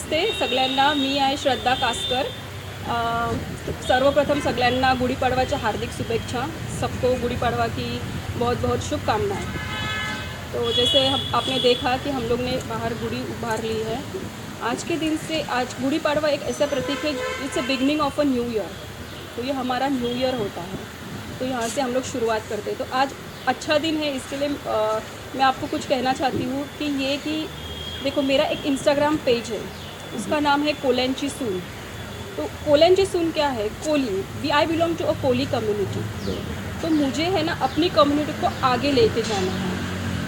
नमस्ते सगळ्यांना. मी आहे श्रद्धा कासकर. सर्वप्रथम सगळ्यांना गुढीपाडवाच्या हार्दिक शुभेच्छा. सबको गुढीपाडवा की बहुत बहुत शुभकामनाएं. तो जैसे आपने देखा कि हम लोग ने बाहर गुड़ी उभार ली है. आज के दिन से आज गुढीपाडवा एक ऐसा प्रतीक है, it's a beginning of a new year. तो ये हमारा न्यू ईयर होता है, तो यहाँ से हम लोग शुरुआत करते हैं. तो आज अच्छा दिन है, इसके लिए मैं आपको कुछ कहना चाहती हूँ कि देखो मेरा एक इंस्टाग्राम पेज है, उसका नाम है कोल्यांची सून. तो कोल्यांची सून क्या है? Koli. I belong to a Koli community. तो मुझे है ना अपनी कम्युनिटी को आगे लेके जाना है.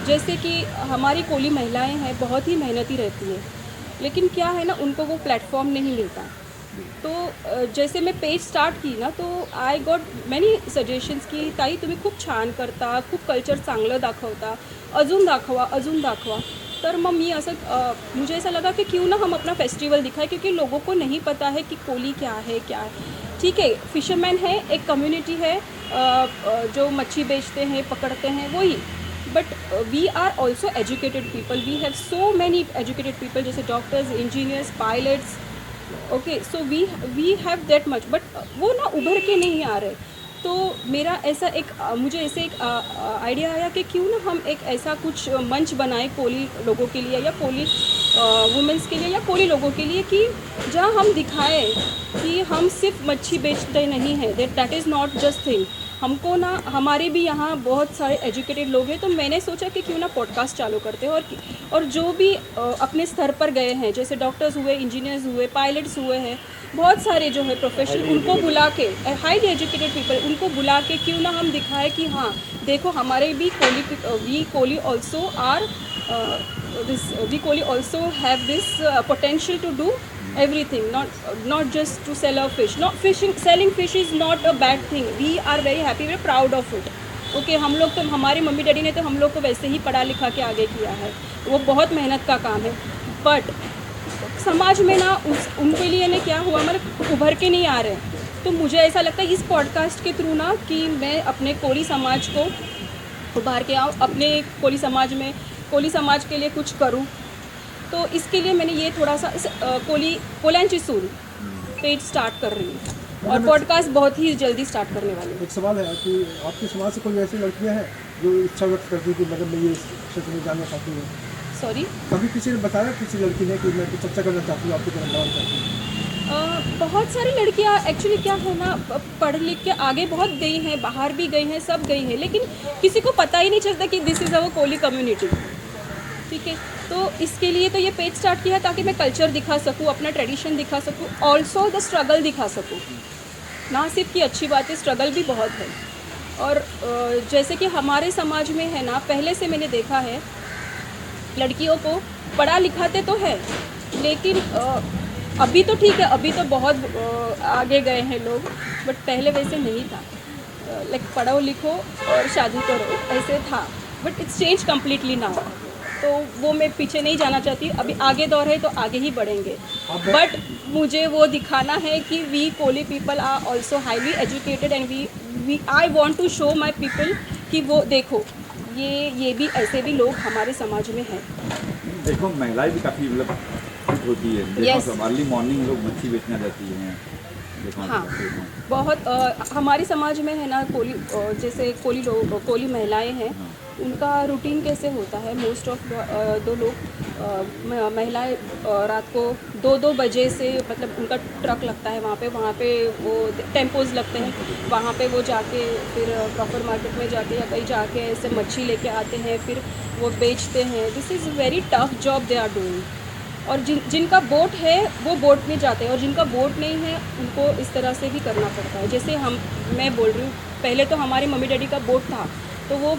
जैसे कि हमारी कोली महिलाएं हैं, बहुत ही मेहनती रहती है, लेकिन क्या है ना उनको वो प्लेटफॉर्म नहीं मिलता. तो जैसे मैं पेज स्टार्ट की ना, तो आय गॉट मॅनी सजेशन्स की ताई तुम्ही खूप छान करता, खूप कल्चर चांगलं दाखवता, अजून दाखवा. तर मग मी असं मुझे ऐसा लगा कि क्यों ना हम अपना फेस्टिवल दिखाएं, क्योंकि लोगों को नहीं पता है कि कोली क्या है. ठीक है, फिशरमैन है, एक कम्युनिटी है जो मच्छी बेचते हैं, पकड़ते हैं, वही. But we are also educated people. We have so many educated people, जैसे doctors, engineers, pilots. Okay, so we have that much, but वो ना उभर के नहीं आ रहे. तो मेरा ऐसा मुझे ऐसे एक आइडिया आया कि क्यों ना हम एक ऐसा कुछ मंच बनाएं कोली लोगों के लिए, या कोली वुमेंस के लिए, या कोली लोगों के लिए, कि जहाँ हम दिखाएं कि हम सिर्फ मच्छी बेचते नहीं हैं. That is not just thing. हमको ना हमारे भी यहाँ बहुत सारे एजुकेटेड लोग हैं. तो मैंने सोचा कि क्यों ना पॉडकास्ट चालू करते हैं, और जो भी अपने स्तर पर गए हैं, जैसे डॉक्टर्स हुए, इंजीनियर्स हुए, पायलट्स हुए हैं, बहुत सारे जो है प्रोफेशनल, उनको बुला के, हाईली एजुकेटेड पीपल, उनको बुला के क्यों ना हम दिखाएं कि हाँ देखो हमारे भी we Koli also are we Koli also have this potential to do everything, not just to sell a fish. Selling fish is not a bad thing. We are very happy, we are proud of it. Okay, हम लोग तो, हमारे mummy daddy ने तो हम लोग को वैसे ही पढ़ा लिखा के आगे किया है, वो बहुत मेहनत का काम है. बट समाज में ना उनके लिए ना क्या हुआ, हमारे उभर के नहीं आ रहे. तो मुझे ऐसा लगता है इस पॉडकास्ट के थ्रू ना कि मैं अपने कोली समाज को उभार के आऊँ, अपने कोली समाज के लिए कुछ करूँ. तो इसके लिए मैंने ये थोड़ा सा कोल्यांची सून पेज स्टार्ट कर रही हूँ, और पॉडकास्ट बहुत ही जल्दी स्टार्ट करने वाली हूँ. एक सवाल है कि आपके समाज से कोई ऐसी लड़कियाँ हैं जो इच्छा व्यक्त करती है कि मतलब मैं ये क्षेत्र में जाना चाहती हूँ? सॉरी, कभी किसी ने बताया, किसी लड़की ने, कि मैं कुछ चर्चा करना चाहती हूँ, आपकी तरह बनाना चाहती हूँ? बहुत सारी लड़कियाँ एक्चुअली क्या है ना, पढ़ लिख के आगे बहुत गई हैं, बाहर भी गई हैं, सब गई हैं, लेकिन किसी को पता ही नहीं चलता कि this is our Koli community. ठीक है, तो इसके लिए तो ये पेज स्टार्ट किया ताकि मैं कल्चर दिखा सकूँ, अपना ट्रेडिशन दिखा सकूँ, ऑल्सो द स्ट्रगल दिखा सकूँ. ना सिर्फ की अच्छी बात है, स्ट्रगल भी बहुत है. और जैसे कि हमारे समाज में है ना, पहले से मैंने देखा है लड़कियों को पढ़ा लिखाते तो है, लेकिन अभी तो ठीक है, अभी तो बहुत आगे गए हैं लोग, बट पहले वैसे नहीं था. लाइक पढ़ो लिखो और शादी करो, ऐसे था. But it's change completely now. तो वो मैं पीछे नहीं जाना चाहती, अभी आगे दौर है तो आगे ही बढ़ेंगे. बट मुझे वो दिखाना है कि we Koli people are also highly educated, and we I want to show my people कि वो देखो ये भी ऐसे भी लोग हमारे समाज में हैं. देखो महिलाएं भी काफ़ी मतलब फिट होती है. देखो अर्ली मॉर्निंग लोग मच्छी बेचने जाती हैं. हाँ, बहुत हमारे समाज में है ना जैसे कोली महिलाएं हैं, उनका रूटीन कैसे होता है. मोस्ट ऑफ दो लोग महिलाएं रात को 2-2 बजे से, मतलब उनका ट्रक लगता है वहाँ पे वो टेम्पोज लगते हैं, वहाँ पे वो जाके फिर प्रॉपर मार्केट में जाके या कहीं जाके ऐसे मच्छी लेके आते हैं, फिर वो बेचते हैं. This is very tough job they are doing. और जिनका बोट है वो बोट में जाते हैं, और जिनका बोट नहीं है उनको इस तरह से भी करना पड़ता है. जैसे मैं बोल रही हूँ, पहले तो हमारे मम्मी डैडी का बोट था, तो वो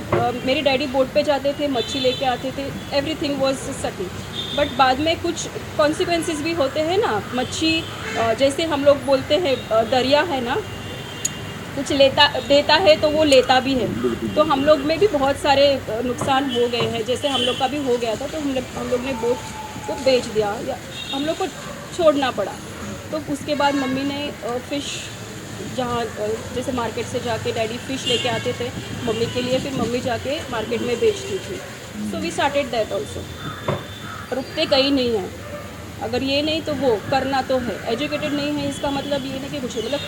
मेरे डैडी बोट पे जाते थे, मच्छी लेके आते थे, एवरीथिंग वाज सेटल. बट बाद में कुछ कॉन्सिक्वेंसेस भी होते हैं ना. मच्छी जैसे हम लोग बोलते हैं दरिया है ना, कुछ देता है तो वो लेता भी है. तो हम लोग में भी बहुत सारे नुकसान हो गए हैं. जैसे हम लोग का भी हो गया था, तो हम लोग ने बोट को बेच दिया, या हम लोग को छोड़ना पड़ा. तो उसके बाद मम्मी ने फ़िश, जहाँ जैसे मार्केट से जाके डैडी फ़िश लेके आते थे मम्मी के लिए, फिर मम्मी जाके मार्केट में बेचती थी. So we started that also. रुकते कहीं नहीं हैं. अगर ये नहीं तो वो करना तो है। एजुकेटेड नहीं है इसका मतलब ये नहीं कि कुछ नहीं, मतलब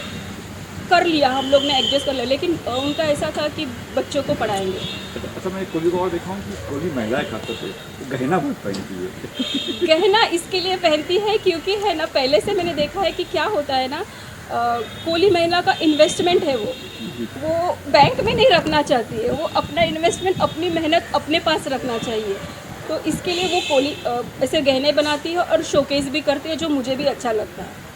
कर लिया हम लोग ने, एडजस्ट कर लिया, लेकिन उनका ऐसा था कि बच्चों को पढ़ाएंगे। अच्छा, मैं कोली को और देखा हूँ कि कोली महिलाएं खासतौर पे गहना बहुत पहनती है। गहना इसके लिए पहनती है क्योंकि है ना, पहले से मैंने देखा है कि क्या होता है ना, कोली महिला का इन्वेस्टमेंट है, वो बैंक में नहीं रखना चाहती है, वो अपना इन्वेस्टमेंट, अपनी मेहनत अपने पास रखना चाहिए। तो इसके लिए वो कोली ऐसे गहने बनाती है और शोकेस भी करती है, जो मुझे भी अच्छा लगता है।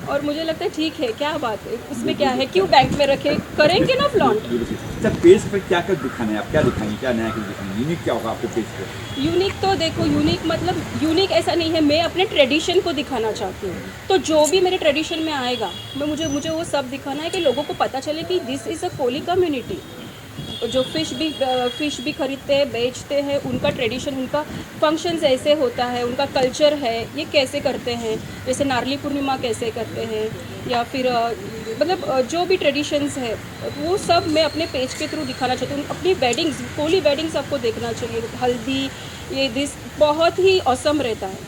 और मुझे लगता है ठीक है, क्या बात है, उसमें क्या है, क्यों बैंक में रखे, करेंगे ना फ्लॉन्ट। अच्छा, पेज पर क्या क्या दिखाना है, आप क्या दिखाएंगे, क्या नया कुछ दिखाएंगे, यूनिक क्या होगा आपके पेज पे? यूनिक तो देखो, यूनिक मतलब यूनिक ऐसा नहीं है, मैं अपने ट्रेडिशन को दिखाना चाहती हूँ। तो जो भी मेरे ट्रेडिशन में आएगा, मुझे वो सब दिखाना है कि लोगों को पता चले कि this is a Koli community. जो फ़िश भी खरीदते हैं, बेचते हैं, उनका ट्रेडिशन, उनका फंक्शंस ऐसे होता है, उनका कल्चर है, ये कैसे करते हैं, जैसे नारली पूर्णिमा कैसे करते हैं, या फिर मतलब जो भी ट्रेडिशंस है वो सब मैं अपने पेज के थ्रू दिखाना चाहती हूँ। अपनी वेडिंग्स, कोली वेडिंग्स आपको देखना चाहिए, हल्दी, ये दिस बहुत ही ऑसम रहता है।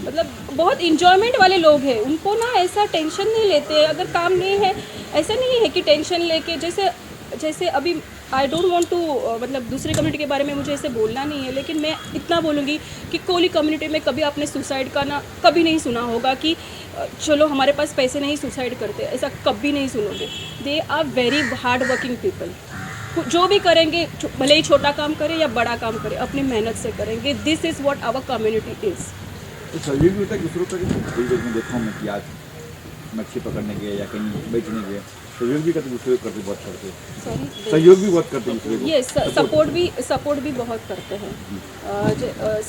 मतलब बहुत इंजॉयमेंट वाले लोग हैं, उनको ना ऐसा टेंशन नहीं लेते, अगर काम नहीं है ऐसा नहीं है कि टेंशन लेके, जैसे अभी आई डोंट वांट टू मतलब दूसरी कम्युनिटी के बारे में मुझे ऐसे बोलना नहीं है, लेकिन मैं इतना बोलूँगी कि कोली कम्युनिटी में कभी आपने सुसाइड का ना कभी नहीं सुना होगा कि चलो हमारे पास पैसे नहीं सुसाइड करते, ऐसा कभी नहीं सुनोगे। They are very hard working people, जो भी करेंगे, भले ही छोटा काम करें या बड़ा काम करें, अपनी मेहनत से करेंगे। This is what our community is. तो सहयोग भी होता है दूसरों का, कई में देखा हूँ मैं कि आज मच्छी पकड़ने गए या कहीं बेचने गए, सहयोग भी करते, दूसरे को करते, बहुत करते, सॉरी, सहयोग भी बहुत करते दूसरे को। ये सपोर्ट भी बहुत करते हैं।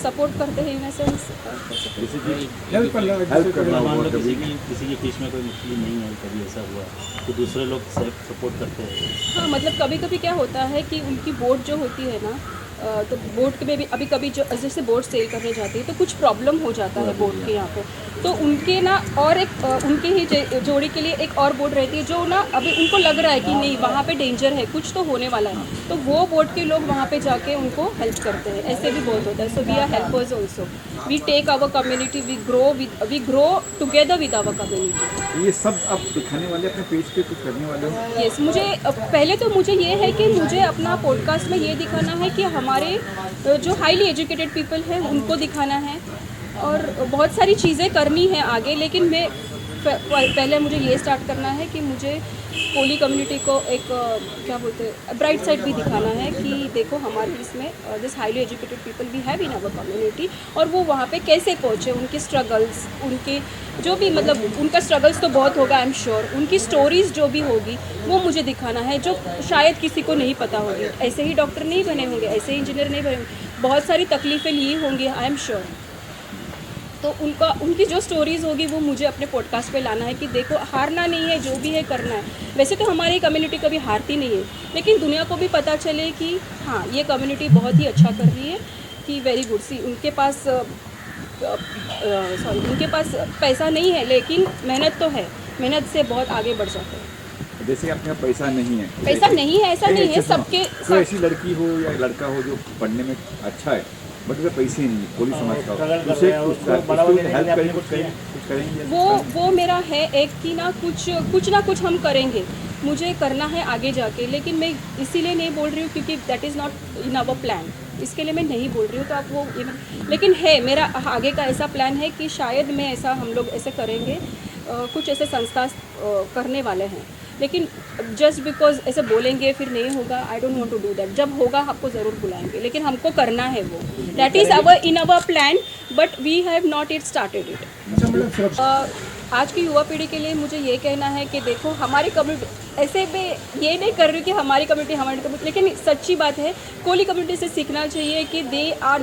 सपोर्ट करते हैं इन द सेंस जैसे कि हेल्प करना, हेल्प करना मान हुआ लो कभी। किसी की फिश में कोई मछली नहीं है, कभी ऐसा हुआ तो दूसरे लोग सपोर्ट करते हैं। हाँ, मतलब कभी कभी क्या होता है कि उनकी बोट जो होती है ना, तो बोट में भी अभी कभी जो जैसे बोट सेल करने जाती है तो कुछ प्रॉब्लम हो जाता है बोट के यहाँ पे, तो उनके ना और एक उनके ही जोड़ी के लिए एक और बोट रहती है, जो ना अभी उनको लग रहा है कि नहीं वहाँ पे डेंजर है, कुछ तो होने वाला है, तो वो बोट के लोग वहाँ पे जाके उनको हेल्प करते हैं। ऐसे भी बहुत होता है। So we are helpers also, we take our community, we grow together with our community. ये सब आप दिखाने वाले, अपने पेज पे कुछ करने वाले हो? यस, मुझे पहले तो मुझे ये है कि मुझे अपना पॉडकास्ट में ये दिखाना है कि हमारे जो हाईली एजुकेटेड पीपल हैं उनको दिखाना है, और बहुत सारी चीज़ें करनी है आगे, लेकिन मैं पहले मुझे ये स्टार्ट करना है कि मुझे कोली कम्युनिटी को एक क्या बोलते हैं, ब्राइट साइड भी दिखाना है कि देखो हमारे इसमें this highly educated people we have in our community, और वो वहाँ पे कैसे पहुँचे, उनके स्ट्रगल्स, उनके जो भी मतलब उनका स्ट्रगल्स तो बहुत होगा आई एम श्योर, उनकी स्टोरीज़ जो भी होगी वो मुझे दिखाना है, जो शायद किसी को नहीं पता होगी। ऐसे ही डॉक्टर नहीं बने होंगे, ऐसे ही इंजीनियर नहीं बने होंगे, बहुत सारी तकलीफ़ें ली होंगी आई एम श्योर। तो उनकी जो स्टोरीज़ होगी वो मुझे अपने पॉडकास्ट पे लाना है कि देखो हारना नहीं है, जो भी है करना है। वैसे तो हमारी कम्युनिटी कभी हारती नहीं है, लेकिन दुनिया को भी पता चले कि हाँ ये कम्युनिटी बहुत ही अच्छा कर रही है, कि वेरी गुड। सी उनके पास उनके पास पैसा नहीं है, लेकिन मेहनत तो है, मेहनत से बहुत आगे बढ़ जाते हैं। जैसे कि अपने पैसा नहीं है, पैसा नहीं है ऐसा नहीं है, सबके कोई ऐसी लड़की हो या लड़का हो जो पढ़ने में अच्छा है बट उसके पैसे नहीं, कोली समझ का हो, उसे हेल्प करेंगे, कुछ करेंगे। वो मेरा है एक कि ना कुछ ना कुछ हम करेंगे, मुझे करना है आगे जाके, लेकिन मैं इसीलिए नहीं बोल रही हूँ क्योंकि that is not in our plan, इसके लिए मैं नहीं बोल रही हूँ। तो आप वो लेकिन है मेरा आगे का ऐसा प्लान है कि शायद मैं ऐसा, हम लोग ऐसे करेंगे, कुछ ऐसे संस्था करने वाले हैं, लेकिन जस्ट बिकॉज ऐसे बोलेंगे फिर नहीं होगा, I don't want to do that. जब होगा आपको ज़रूर बुलाएंगे, लेकिन हमको करना है वो, that is our in our plan, but we have not it started it. अच्छा, मतलब सुरक्षा आज की युवा पीढ़ी के लिए मुझे ये कहना है कि देखो हमारी कम्युनिटी, ऐसे मैं ये नहीं कर रही हूँ कि हमारी कम्युनिटी, लेकिन सच्ची बात है कोली कम्युनिटी से सीखना चाहिए कि दे आर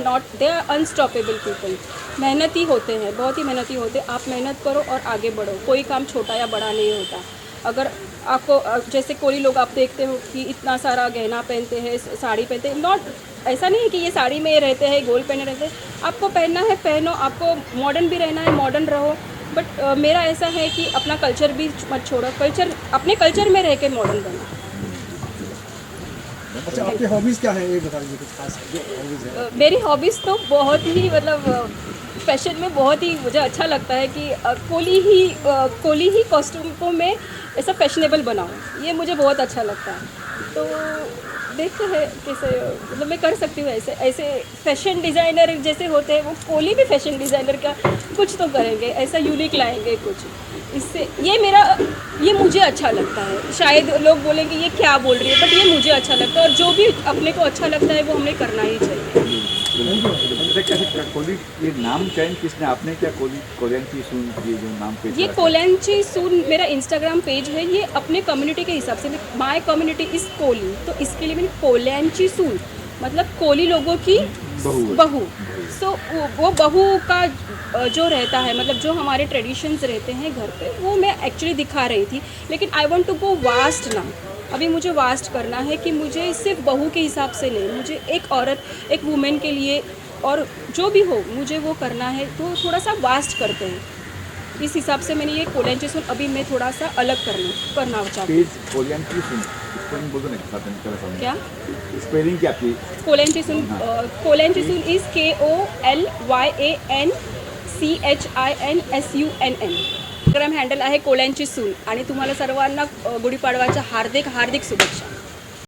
अनस्टॉपेबल पीपल। मेहनती होते हैं, बहुत ही मेहनती होते हैं। आप मेहनत करो और आगे बढ़ो, कोई काम छोटा या बड़ा नहीं होता। अगर आपको जैसे कोली लोग आप देखते हो कि इतना सारा गहना पहनते हैं, साड़ी पहनते हैं, नॉट ऐसा नहीं है कि ये साड़ी में रहते हैं, गोल्ड पहने रहते हैं। आपको पहनना है पहनो, आपको मॉडर्न भी रहना है मॉडर्न रहो, बट मेरा ऐसा है कि अपना कल्चर भी मत छोड़ो, अपने कल्चर में रह के मॉडर्न बनो। अच्छा, आपकी हॉबीज़ क्या है ये बता दीजिए कुछ खास जो हॉबीज़ है? मेरी हॉबीज़ तो बहुत ही मतलब फैशन में बहुत ही मुझे अच्छा लगता है कि कोली ही कॉस्ट्यूम में ऐसा फैशनेबल बनाऊँ, ये मुझे बहुत अच्छा लगता है। तो देखते हैं कैसे, मतलब मैं कर सकती हूँ ऐसे ऐसे फैशन डिज़ाइनर जैसे होते हैं वो कोली भी फैशन डिज़ाइनर का कुछ तो करेंगे, ऐसा यूनिक लाएंगे कुछ। इससे ये मुझे अच्छा लगता है। शायद लोग बोलेंगे ये क्या बोल रही है, बट ये मुझे अच्छा लगता है और जो भी अपने को अच्छा लगता है वो हमें करना ही चाहिए। कैसे कोली, ये नाम चयन किसने, आपने क्या कोलियांची सून, ये जो नाम पे ये कोलियांची सून मेरा इंस्टाग्राम पेज है, ये अपने कम्युनिटी के हिसाब से, माय कम्युनिटी इज़ कोली, तो इसके लिए मैंने कोलियांची सून मतलब कोली लोगों की बहू। सो वो बहू का जो रहता है, मतलब जो हमारे ट्रेडिशंस रहते हैं घर पे, वो मैं एक्चुअली दिखा रही थी। लेकिन I want to go vast ना, अभी मुझे वास्ट करना है कि मुझे सिर्फ बहू के हिसाब से नहीं, मुझे एक औरत, एक वुमेन के लिए और जो भी हो मुझे वो करना है, तो थोड़ा सा वास्ट करते हैं। इस हिसाब से मैंने ये कोलियांची सून अभी मैं थोड़ा सा अलग करना चाहती हूँ। पेज कोलियांची सून, स्पेलिंग बोल दो ना साथ में, चलो क्या स्पेलिंग क्या आपकी? कोलियांची सून, कोलियांची सून इज KOLYANCHINSUNN। इंस्टाग्राम हँडल आहे कोलियांची सून। आणि तुम्हाला सर्वांना गुढीपाडवाच्या हार्दिक शुभेच्छा।